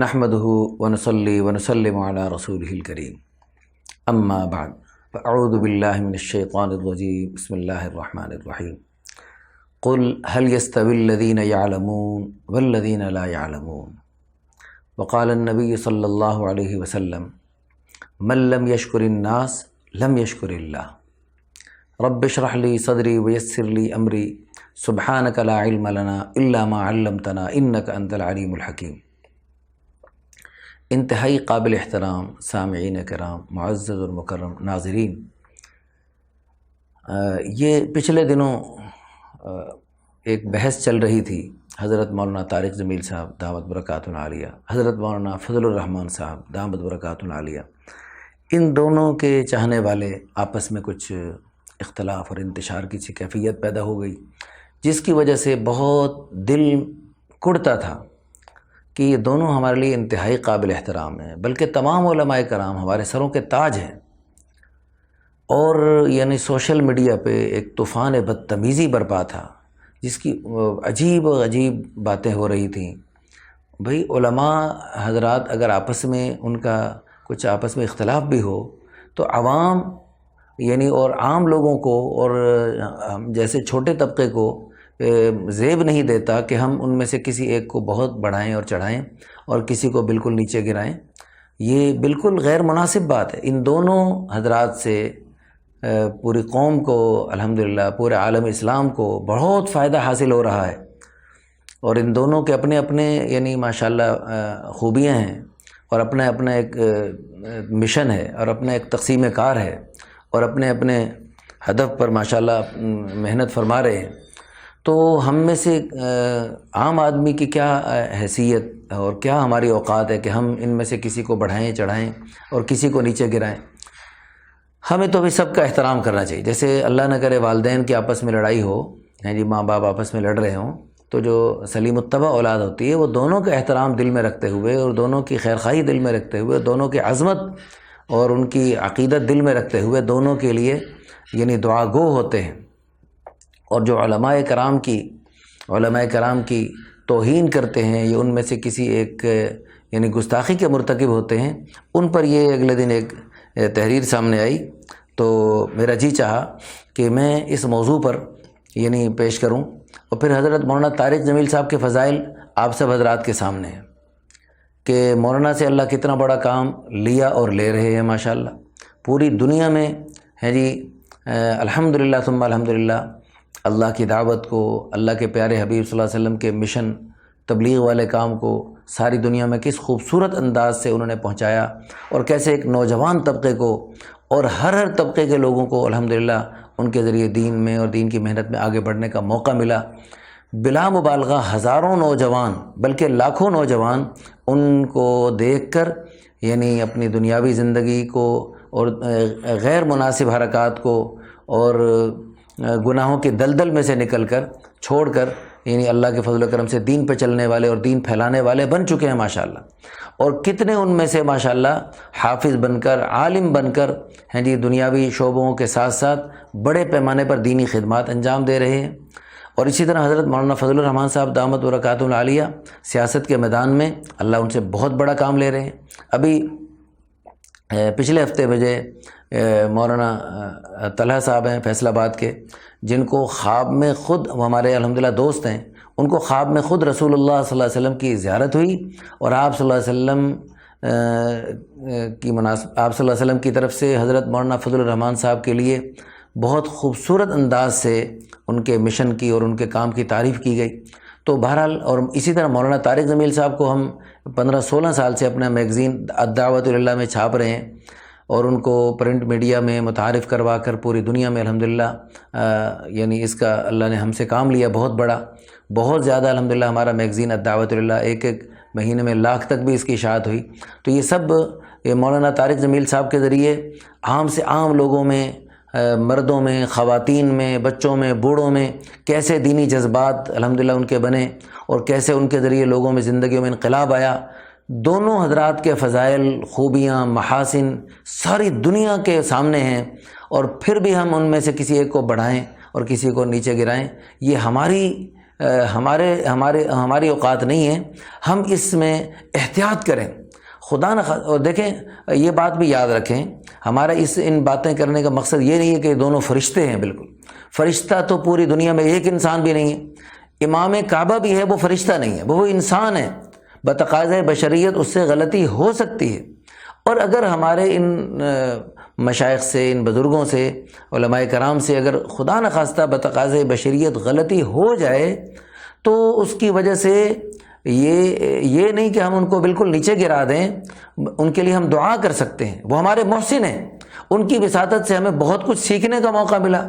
نحمده ونصلي ونسلم على رسوله الكريم اما بعد فاعوذ بالله من الشيطان الرجيم بسم الله الرحمن الرحيم قل هل يستوي الذين يعلمون والذين لا يعلمون وقال النبي صلى الله عليه وسلم من لم يشكر الناس لم يشكر الله رب اشرح لي صدري ويسر لي امري سبحانك لا علم لنا الا ما علمتنا انك انت العليم الحكيم۔ انتہائی قابل احترام سامعین کرام، معزز اور مکرم ناظرین، یہ پچھلے دنوں ایک بحث چل رہی تھی حضرت مولانا طارق جمیل صاحب دامت برکاتہ العالیہ، حضرت مولانا فضل الرحمان صاحب دامت برکاتہ العالیہ، ان دونوں کے چاہنے والے آپس میں کچھ اختلاف اور انتشار کی سی کیفیت پیدا ہو گئی، جس کی وجہ سے بہت دل کڑتا تھا کہ یہ دونوں ہمارے لیے انتہائی قابل احترام ہیں، بلکہ تمام علماء کرام ہمارے سروں کے تاج ہیں، اور یعنی سوشل میڈیا پہ ایک طوفان بدتمیزی برپا تھا جس کی عجیب عجیب باتیں ہو رہی تھیں۔ بھئی علماء حضرات اگر آپس میں ان کا کچھ آپس میں اختلاف بھی ہو تو عوام یعنی اور عام لوگوں کو اور جیسے چھوٹے طبقے کو زیب نہیں دیتا کہ ہم ان میں سے کسی ایک کو بہت بڑھائیں اور چڑھائیں اور کسی کو بالکل نیچے گرائیں۔ یہ بالکل غیر مناسب بات ہے۔ ان دونوں حضرات سے پوری قوم کو الحمدللہ پورے عالم اسلام کو بہت فائدہ حاصل ہو رہا ہے، اور ان دونوں کے اپنے اپنے یعنی ماشاءاللہ خوبیاں ہیں، اور اپنا اپنا ایک مشن ہے، اور اپنا ایک تقسیم کار ہے، اور اپنے اپنے ہدف پر ماشاءاللہ محنت فرما رہے ہیں۔ تو ہم میں سے عام آدمی کی کیا حیثیت اور کیا ہماری اوقات ہے کہ ہم ان میں سے کسی کو بڑھائیں چڑھائیں اور کسی کو نیچے گرائیں؟ ہمیں تو بھی سب کا احترام کرنا چاہیے۔ جیسے اللہ نہ کرے والدین کی آپس میں لڑائی ہو، جی ماں باپ آپس میں لڑ رہے ہوں، تو جو سلیم الطبع اولاد ہوتی ہے وہ دونوں کا احترام دل میں رکھتے ہوئے اور دونوں کی خیرخواہی دل میں رکھتے ہوئے، دونوں کی عظمت اور ان کی عقیدت دل میں رکھتے ہوئے دونوں کے لیے یعنی دعا گو ہوتے ہیں۔ اور جو علماء کرام کی توہین کرتے ہیں، یہ ان میں سے کسی ایک یعنی گستاخی کے مرتکب ہوتے ہیں، ان پر یہ اگلے دن ایک تحریر سامنے آئی، تو میرا جی چاہا کہ میں اس موضوع پر یعنی پیش کروں، اور پھر حضرت مولانا طارق جمیل صاحب کے فضائل آپ سب حضرات کے سامنے ہیں کہ مولانا سے اللہ کتنا بڑا کام لیا اور لے رہے ہیں ماشاءاللہ پوری دنیا میں ہے جی۔ الحمدللہ ثم الحمدللہ، اللہ کی دعوت کو، اللہ کے پیارے حبیب صلی اللہ علیہ وسلم کے مشن تبلیغ والے کام کو ساری دنیا میں کس خوبصورت انداز سے انہوں نے پہنچایا، اور کیسے ایک نوجوان طبقے کو اور ہر طبقے کے لوگوں کو الحمدللہ ان کے ذریعے دین میں اور دین کی محنت میں آگے بڑھنے کا موقع ملا۔ بلا مبالغہ ہزاروں نوجوان بلکہ لاکھوں نوجوان ان کو دیکھ کر یعنی اپنی دنیاوی زندگی کو اور غیر مناسب حرکات کو اور گناہوں کے دلدل میں سے نکل کر چھوڑ کر یعنی اللہ کے فضل و کرم سے دین پہ چلنے والے اور دین پھیلانے والے بن چکے ہیں ماشاءاللہ، اور کتنے ان میں سے ماشاءاللہ حافظ بن کر عالم بن کر ہیں جی دنیاوی شعبوں کے ساتھ ساتھ بڑے پیمانے پر دینی خدمات انجام دے رہے ہیں۔ اور اسی طرح حضرت مولانا فضل الرحمان صاحب دامت برکاتہ العالیہ سیاست کے میدان میں اللہ ان سے بہت بڑا کام لے رہے ہیں۔ ابھی پچھلے ہفتے مجھے مولانا طلحہ صاحب ہیں فیصل آباد کے، جن کو خواب میں خود، وہ ہمارے الحمدللہ دوست ہیں، ان کو خواب میں خود رسول اللہ صلی اللہ علیہ وسلم کی زیارت ہوئی، اور آپ صلی اللہ علیہ وسلم آپ صلی اللہ علیہ وسلم کی طرف سے حضرت مولانا فضل الرحمان صاحب کے لیے بہت خوبصورت انداز سے ان کے مشن کی اور ان کے کام کی تعریف کی گئی۔ تو بہرحال، اور اسی طرح مولانا طارق جمیل صاحب کو ہم 15-16 سال سے اپنا میگزین الدعوۃ الی اللہ میں چھاپ رہے ہیں، اور ان کو پرنٹ میڈیا میں متعارف کروا کر پوری دنیا میں الحمدللہ یعنی اس کا اللہ نے ہم سے کام لیا بہت بڑا، بہت زیادہ الحمدللہ ہمارا میگزین الدعوۃ الی اللہ ایک مہینے میں لاکھ تک بھی اس کی اشاعت ہوئی۔ تو یہ سب مولانا طارق جمیل صاحب کے ذریعے عام سے عام لوگوں میں، مردوں میں، خواتین میں، بچوں میں، بوڑھوں میں کیسے دینی جذبات الحمدللہ ان کے بنے، اور کیسے ان کے ذریعے لوگوں میں زندگیوں میں انقلاب آیا۔ دونوں حضرات کے فضائل، خوبیاں، محاسن ساری دنیا کے سامنے ہیں، اور پھر بھی ہم ان میں سے کسی ایک کو بڑھائیں اور کسی کو نیچے گرائیں، یہ ہماری ہماری اوقات نہیں ہے، ہم اس میں احتیاط کریں خدا نہ اور دیکھیں یہ بات بھی یاد رکھیں، ہمارا ان باتیں کرنے کا مقصد یہ نہیں ہے کہ دونوں فرشتے ہیں، بالکل فرشتہ تو پوری دنیا میں ایک انسان بھی نہیں ہے، امام کعبہ بھی ہے وہ فرشتہ نہیں ہے، وہ انسان ہے، بتقاضۂ بشریت اس سے غلطی ہو سکتی ہے، اور اگر ہمارے ان مشائخ سے، ان بزرگوں سے، علماء کرام سے اگر خدا نخواستہ بتقاضۂ بشریت غلطی ہو جائے تو اس کی وجہ سے یہ نہیں کہ ہم ان کو بالکل نیچے گرا دیں، ان کے لیے ہم دعا کر سکتے ہیں، وہ ہمارے محسن ہیں، ان کی وساطت سے ہمیں بہت کچھ سیکھنے کا موقع ملا۔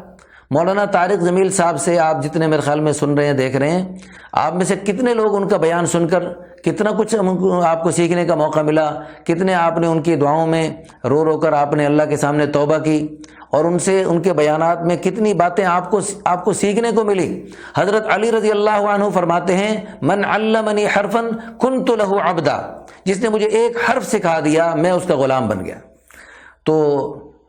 مولانا طارق جمیل صاحب سے آپ جتنے میرے خیال میں سن رہے ہیں، دیکھ رہے ہیں، آپ میں سے کتنے لوگ ان کا بیان سن کر کتنا کچھ آپ کو سیکھنے کا موقع ملا، کتنے آپ نے ان کی دعاؤں میں رو رو کر آپ نے اللہ کے سامنے توبہ کی، اور ان سے ان کے بیانات میں کتنی باتیں آپ کو سیکھنے کو ملی۔ حضرت علی رضی اللہ عنہ فرماتے ہیں من علمنی حرفا کنت لہ عبدا، جس نے مجھے ایک حرف سکھا دیا میں اس کا غلام بن گیا۔ تو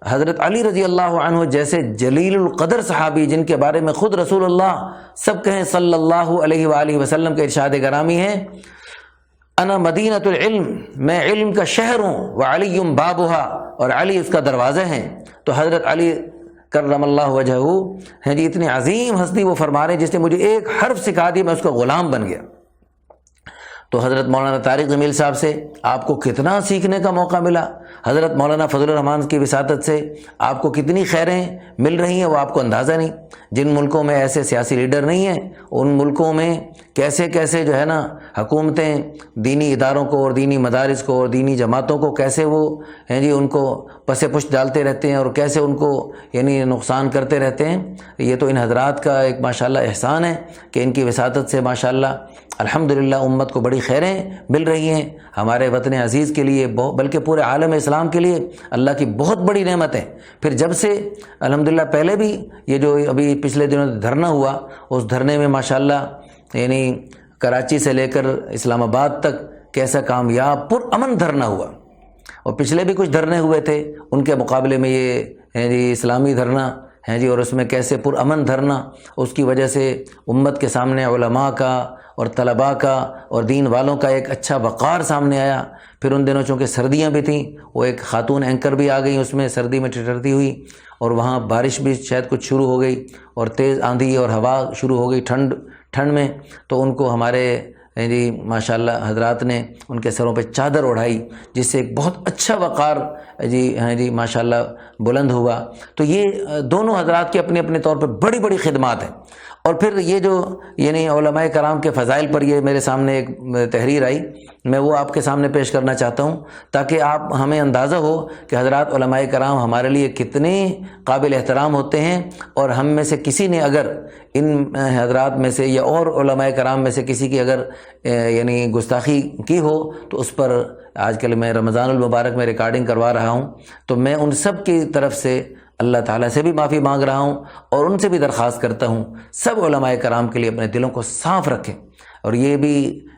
حضرت علی رضی اللہ عنہ جیسے جلیل القدر صحابی، جن کے بارے میں خود رسول اللہ سب کہیں صلی اللہ علیہ وآلہ وسلم کے ارشاد گرامی ہیں انا مدینۃ العلم، میں علم کا شہر ہوں، وعلی بابھا، اور علی اس کا دروازہ ہیں۔ تو حضرت علی کرم اللہ وجہہ ہیں جی، اتنی عظیم ہستی وہ فرما رہے ہیں جس نے مجھے ایک حرف سکھا دیا میں اس کا غلام بن گیا۔ تو حضرت مولانا طارق جمیل صاحب سے آپ کو کتنا سیکھنے کا موقع ملا، حضرت مولانا فضل الرحمان کی وساطت سے آپ کو کتنی خیریں مل رہی ہیں وہ آپ کو اندازہ نہیں۔ جن ملکوں میں ایسے سیاسی لیڈر نہیں ہیں، ان ملکوں میں کیسے کیسے جو ہے نا حکومتیں دینی اداروں کو اور دینی مدارس کو اور دینی جماعتوں کو کیسے وہ ہیں جی ان کو پس پشت ڈالتے رہتے ہیں اور کیسے ان کو یعنی نقصان کرتے رہتے ہیں۔ یہ تو ان حضرات کا ایک ماشاءاللہ احسان ہے کہ ان کی وساطت سے ماشاءاللہ الحمدللہ امت کو بڑی خیریں مل رہی ہیں، ہمارے وطن عزیز کے لیے بلکہ پورے عالم اسلام کے لیے اللہ کی بہت بڑی نعمت ہے۔ پھر جب سے الحمدللہ پہلے بھی یہ جو ابھی پچھلے دنوں دھرنا ہوا، اس دھرنے میں ماشاءاللہ یعنی کراچی سے لے کر اسلام آباد تک کیسا کامیاب پرامن دھرنا ہوا، اور پچھلے بھی کچھ دھرنے ہوئے تھے ان کے مقابلے میں یہ ہے جی اسلامی دھرنا ہے جی، اور اس میں کیسے پرامن دھرنا، اس کی وجہ سے امت کے سامنے علماء کا اور طلباء کا اور دین والوں کا ایک اچھا وقار سامنے آیا۔ پھر ان دنوں چونکہ سردیاں بھی تھیں، وہ ایک خاتون اینکر بھی آ گئیں اس میں سردی میں ٹھٹھرتی ہوئی، اور وہاں بارش بھی شاید کچھ شروع ہو گئی اور تیز آندھی اور ہوا شروع ہو گئی ٹھنڈ میں، تو ان کو ہمارے جی ماشاءاللہ حضرات نے ان کے سروں پہ چادر اڑائی، جس سے ایک بہت اچھا وقار جی ماشاءاللہ بلند ہوا۔ تو یہ دونوں حضرات کے اپنے اپنے طور پہ بڑی بڑی خدمات ہیں۔ اور پھر یہ جو یعنی علماء کرام کے فضائل پر یہ میرے سامنے ایک تحریر آئی، میں وہ آپ کے سامنے پیش کرنا چاہتا ہوں تاکہ آپ ہمیں اندازہ ہو کہ حضرات علماء کرام ہمارے لیے کتنے قابل احترام ہوتے ہیں، اور ہم میں سے کسی نے اگر ان حضرات میں سے یا اور علماء کرام میں سے کسی کی اگر یعنی گستاخی کی ہو تو اس پر آج کل میں رمضان المبارک میں ریکارڈنگ کروا رہا ہوں، تو میں ان سب کی طرف سے اللہ تعالیٰ سے بھی معافی مانگ رہا ہوں اور ان سے بھی درخواست کرتا ہوں سب علماء کرام کے لیے اپنے دلوں کو صاف رکھیں۔ اور یہ بھی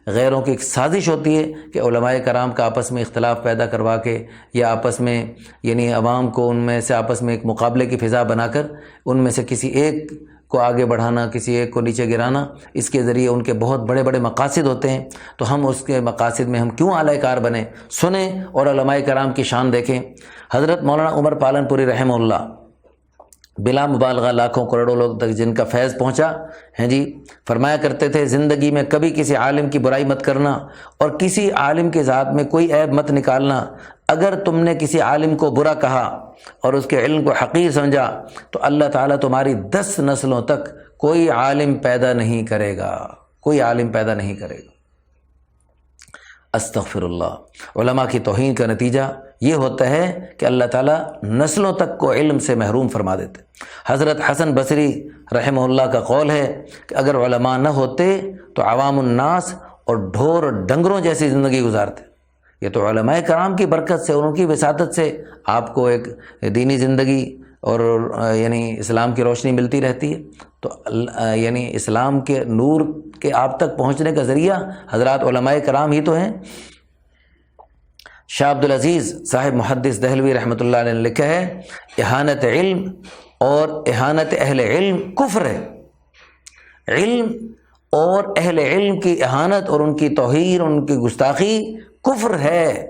غیروں کی ایک سازش ہوتی ہے کہ علماء کرام کا آپس میں اختلاف پیدا کروا کے یا آپس میں یعنی عوام کو ان میں سے آپس میں ایک مقابلے کی فضا بنا کر ان میں سے کسی ایک کو آگے بڑھانا، کسی ایک کو نیچے گرانا، اس کے ذریعے ان کے بہت بڑے بڑے مقاصد ہوتے ہیں۔ تو ہم اس کے مقاصد میں ہم کیوں اعلی کار بنیں؟ سنیں اور علماء کرام کی شان دیکھیں۔ حضرت مولانا عمر پالن پوری رحمہ اللہ بلا مبالغہ لاکھوں کروڑوں لوگ تک جن کا فیض پہنچا ہیں جی، فرمایا کرتے تھے زندگی میں کبھی کسی عالم کی برائی مت کرنا اور کسی عالم کے ذات میں کوئی عیب مت نکالنا۔ اگر تم نے کسی عالم کو برا کہا اور اس کے علم کو حقیر سمجھا تو اللہ تعالیٰ تمہاری 10 نسلوں تک کوئی عالم پیدا نہیں کرے گا، کوئی عالم پیدا نہیں کرے گا۔ استغفر اللہ۔ علماء کی توہین کا نتیجہ یہ ہوتا ہے کہ اللہ تعالیٰ نسلوں تک کو علم سے محروم فرما دیتے۔ حضرت حسن بصری رحمہ اللہ کا قول ہے کہ اگر علماء نہ ہوتے تو عوام الناس اور ڈھور اور ڈنگروں جیسی زندگی گزارتے۔ یہ تو علماء کرام کی برکت سے اور ان کی وساطت سے آپ کو ایک دینی زندگی اور یعنی اسلام کی روشنی ملتی رہتی ہے۔ تو یعنی اسلام کے نور کے آپ تک پہنچنے کا ذریعہ حضرات علماء کرام ہی تو ہیں۔ شاہ عبدالعزیز صاحب محدث دہلوی رحمۃ اللہ علیہ نے لکھا ہے اہانت علم اور اہانت اہل علم کفر ہے۔ علم اور اہل علم کی اہانت اور ان کی توہین، ان کی گستاخی کفر ہے۔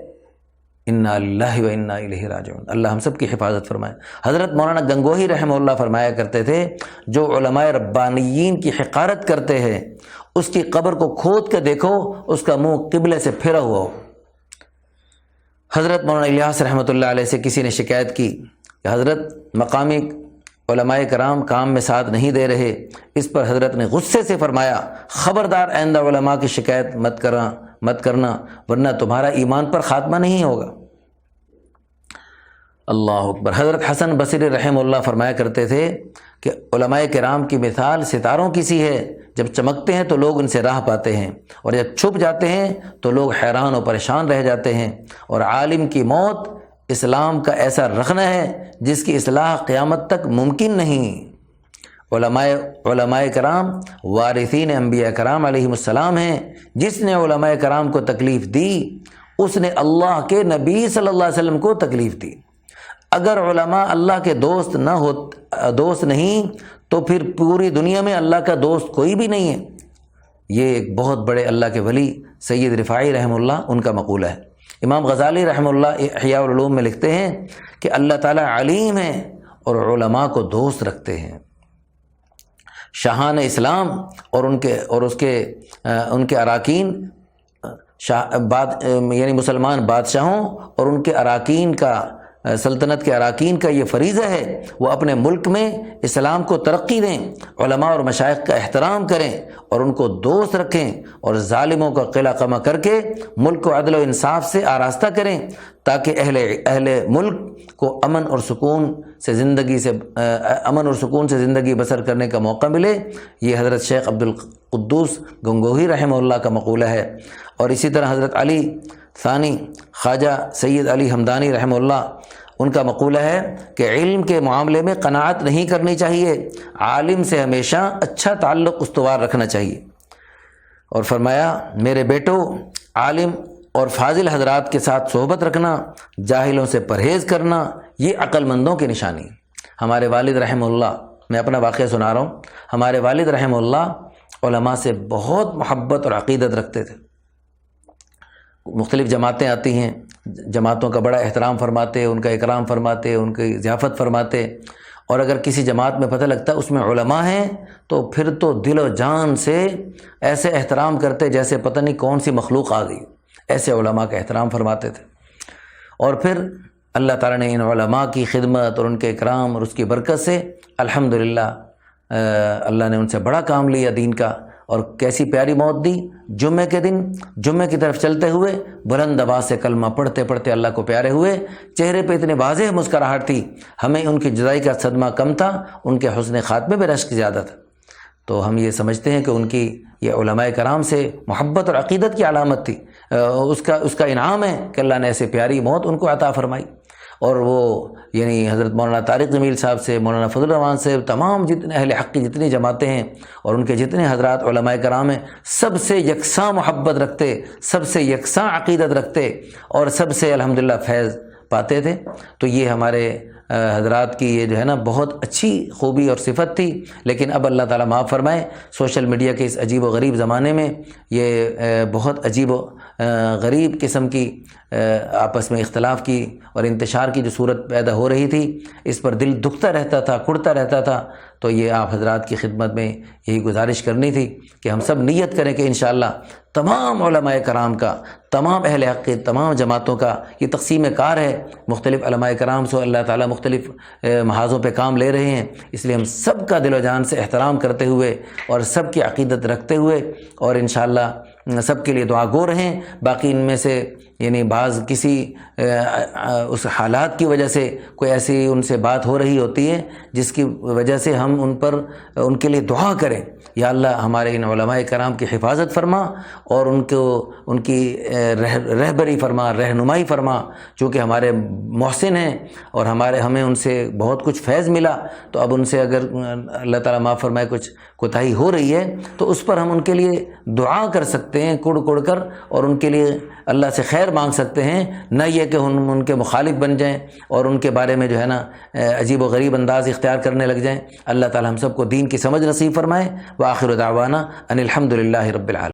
انا للہ و انا الیہ راجعون۔ اللہ ہم سب کی حفاظت فرمائے۔ حضرت مولانا گنگوہی رحمہ اللہ فرمایا کرتے تھے، جو علماء ربانیین کی حقارت کرتے ہیں اس کی قبر کو کھود کے دیکھو، اس کا منہ قبلے سے پھرا ہوا ہو۔ حضرت مولانا الیاس رحمۃ اللہ علیہ سے کسی نے شکایت کی کہ حضرت مقامی علماء کرام کام میں ساتھ نہیں دے رہے۔ اس پر حضرت نے غصے سے فرمایا، خبردار آئندہ علماء کی شکایت مت کرنا ورنہ تمہارا ایمان پر خاتمہ نہیں ہوگا۔ اللہ اکبر۔ حضرت حسن بصری رحمہ اللہ فرمایا کرتے تھے کہ علماء کرام کی مثال ستاروں کی سی ہے، جب چمکتے ہیں تو لوگ ان سے راہ پاتے ہیں، اور جب چھپ جاتے ہیں تو لوگ حیران و پریشان رہ جاتے ہیں۔ اور عالم کی موت اسلام کا ایسا رخنہ ہے جس کی اصلاح قیامت تک ممکن نہیں۔ علماء کرام وارثین انبیاء کرام علیہم السلام ہیں۔ جس نے علماء کرام کو تکلیف دی اس نے اللہ کے نبی صلی اللہ علیہ وسلم کو تکلیف دی۔ اگر علماء اللہ کے دوست نہیں تو پھر پوری دنیا میں اللہ کا دوست کوئی بھی نہیں ہے۔ یہ ایک بہت بڑے اللہ کے ولی سید رفاعی رحمہ اللہ ان کا مقولہ ہے۔ امام غزالی رحمہ اللہ احیاء العلوم میں لکھتے ہیں کہ اللہ تعالیٰ علیم ہے اور علماء کو دوست رکھتے ہیں۔ شاہان اسلام اور ان کے اراکین یعنی مسلمان بادشاہوں اور ان کے اراکین کا، سلطنت کے اراکین کا یہ فریضہ ہے وہ اپنے ملک میں اسلام کو ترقی دیں، علماء اور مشائخ کا احترام کریں اور ان کو دوست رکھیں، اور ظالموں کا قلع قمع کر کے ملک کو عدل و انصاف سے آراستہ کریں تاکہ اہل ملک کو امن اور سکون سے زندگی بسر کرنے کا موقع ملے۔ یہ حضرت شیخ عبد القدوس گنگوہی رحمہ اللہ کا مقولہ ہے۔ اور اسی طرح حضرت علی ثانی خواجہ سید علی حمدانی رحمہ اللہ ان کا مقولہ ہے کہ علم کے معاملے میں قناعت نہیں کرنی چاہیے، عالم سے ہمیشہ اچھا تعلق استوار رکھنا چاہیے۔ اور فرمایا، میرے بیٹو، عالم اور فاضل حضرات کے ساتھ صحبت رکھنا، جاہلوں سے پرہیز کرنا، یہ عقل مندوں کی نشانی۔ ہمارے والد رحمہ اللہ، میں اپنا واقعہ سنا رہا ہوں، ہمارے والد رحمہ اللہ علماء سے بہت محبت اور عقیدت رکھتے تھے۔ مختلف جماعتیں آتی ہیں، جماعتوں کا بڑا احترام فرماتے، ان کا اکرام فرماتے، ان کی ضیافت فرماتے، اور اگر کسی جماعت میں پتہ لگتا اس میں علماء ہیں تو پھر تو دل و جان سے ایسے احترام کرتے جیسے پتہ نہیں کون سی مخلوق آ گئی، ایسے علماء کا احترام فرماتے تھے۔ اور پھر اللہ تعالیٰ نے ان علماء کی خدمت اور ان کے اکرام اور اس کی برکت سے الحمدللہ اللہ نے ان سے بڑا کام لیا دین کا، اور کیسی پیاری موت دی۔ جمعے کے دن جمعے کی طرف چلتے ہوئے بلند آواز سے کلمہ پڑھتے پڑھتے اللہ کو پیارے ہوئے، چہرے پہ اتنے واضح مسکراہٹ تھی، ہمیں ان کی جدائی کا صدمہ کم تھا، ان کے حسن خاتمے پہ رشک زیادہ تھا۔ تو ہم یہ سمجھتے ہیں کہ ان کی یہ علماء کرام سے محبت اور عقیدت کی علامت تھی، اس کا انعام ہے کہ اللہ نے ایسے پیاری موت ان کو عطا فرمائی۔ اور وہ یعنی حضرت مولانا طارق جمیل صاحب سے، مولانا فضل الرحمان سے، تمام جتنے اہل حق کی جتنی جماعتیں ہیں اور ان کے جتنے حضرات علماء کرام ہیں، سب سے یکساں محبت رکھتے، سب سے یکساں عقیدت رکھتے اور سب سے الحمدللہ فیض پاتے تھے۔ تو یہ ہمارے حضرات کی یہ جو ہے نا بہت اچھی خوبی اور صفت تھی۔ لیکن اب اللہ تعالیٰ معاف فرمائے، سوشل میڈیا کے اس عجیب و غریب زمانے میں یہ بہت عجیب و غریب قسم کی آپس میں اختلاف کی اور انتشار کی جو صورت پیدا ہو رہی تھی، اس پر دل دکھتا رہتا تھا، کڑتا رہتا تھا۔ تو یہ آپ حضرات کی خدمت میں یہی گزارش کرنی تھی کہ ہم سب نیت کریں کہ انشاءاللہ تمام علماء کرام کا، تمام اہل حق کی تمام جماعتوں کا یہ تقسیم کار ہے۔ مختلف علماء کرام سے اللہ تعالیٰ مختلف محاذوں پہ کام لے رہے ہیں، اس لیے ہم سب کا دل و جان سے احترام کرتے ہوئے اور سب کی عقیدت رکھتے ہوئے اور انشاءاللہ سب کے لیے دعا گو رہیں۔ باقی ان میں سے یعنی بعض کسی اس حالات کی وجہ سے کوئی ایسی ان سے بات ہو رہی ہوتی ہے جس کی وجہ سے ہم ان کے لیے دعا کریں، یا اللہ ہمارے ان علماء کرام کی حفاظت فرما اور ان کی رہبری فرما، رہنمائی فرما، چونکہ ہمارے محسن ہیں اور ہمیں ان سے بہت کچھ فیض ملا۔ تو اب ان سے اگر اللہ تعالیٰ معاف فرمائے کچھ کوتاہی ہو رہی ہے تو اس پر ہم ان کے لیے دعا کر سکتے ہیں کڑ کر، اور ان کے لیے اللہ سے خیر خیر مانگ سکتے ہیں، نہ یہ کہ ہم ان کے مخالف بن جائیں اور ان کے بارے میں جو ہے نا عجیب و غریب انداز اختیار کرنے لگ جائیں۔ اللہ تعالی ہم سب کو دین کی سمجھ نصیب فرمائے۔ وآخر دعوانا ان الحمد للہ رب العالمین۔